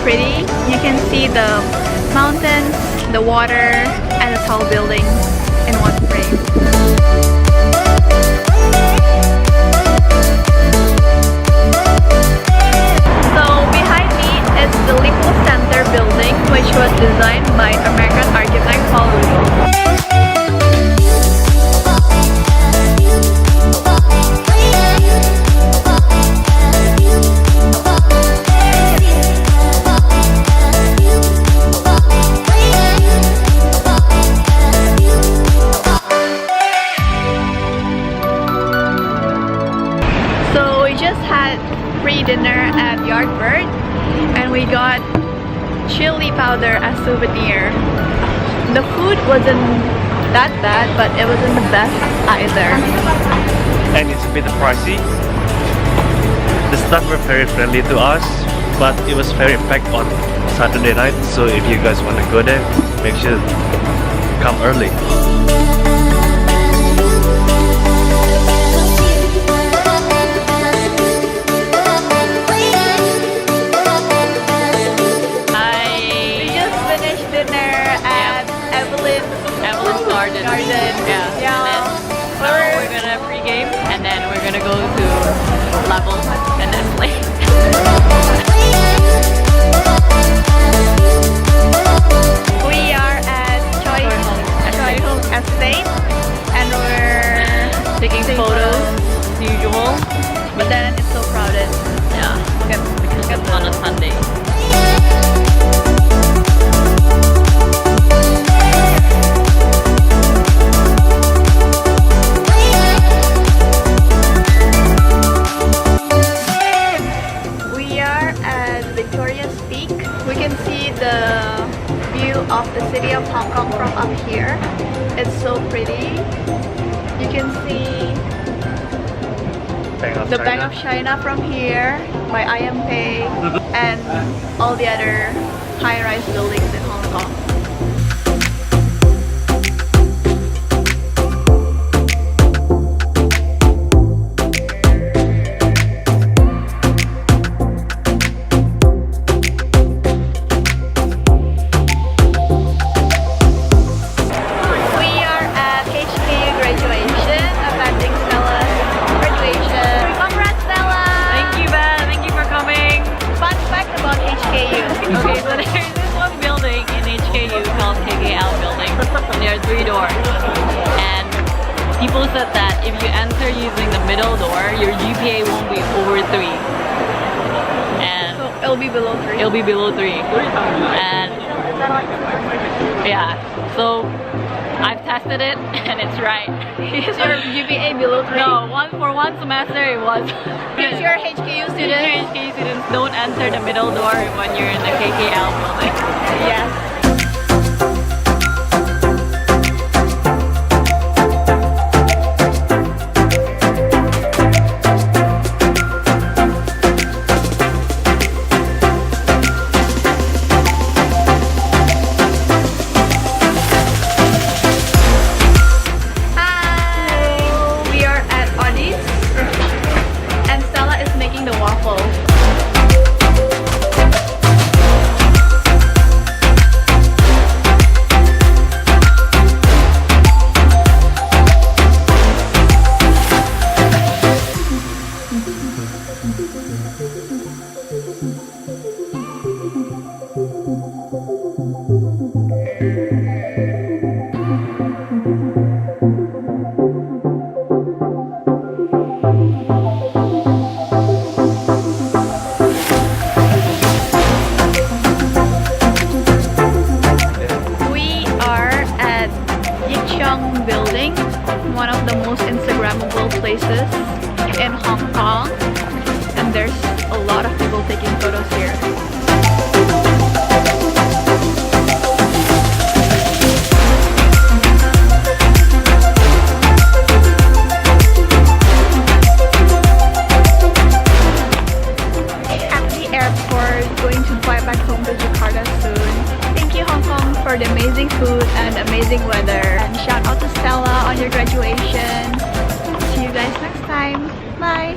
pretty. You can see the mountains, the water, and the tall buildings in one frame. So behind me is the Lipo Center building, which was designed by American architect Paul Rudolph. Free dinner at Yardbird, and we got chili powder as souvenir. The food wasn't that bad, but it wasn't the best either. And it's a bit pricey. The staff were very friendly to us, but it was very packed on Saturday night, so if you guys want to go there, make sure to come early. Garden. Yeah. And then now we're gonna pre-game, and then we're gonna go to level and then play. We are at Choi Hong Estate, and we're Taking photos as usual, but then it's so crowded. Yeah, because it's on a Sunday. We can see the view of the city of Hong Kong from up here. It's so pretty. You can see the Bank of China from here by IMPay and all the other high-rise buildings in Hong Kong. Okay, so there's this one building in HKU called KKL building. There are 3 doors, and people said that if you enter using the middle door, your GPA won't be over 3. And so it'll be below 3. It'll be below 3. And yeah, so I've tested it and it's right. Is your GPA below 3? No, for one semester it was. Because you're HKU students. HKU students don't enter the middle door when you're in the KKL building. Yes. And Stella is making the waffles. Building, one of the most Instagrammable places in Hong Kong, and there's a lot of people taking photos here. At the airport, going to fly back home to Jakarta soon. Thank you, Hong Kong, for the amazing food and amazing weather. And shout out to Stella on your graduation. See you guys next time. Bye!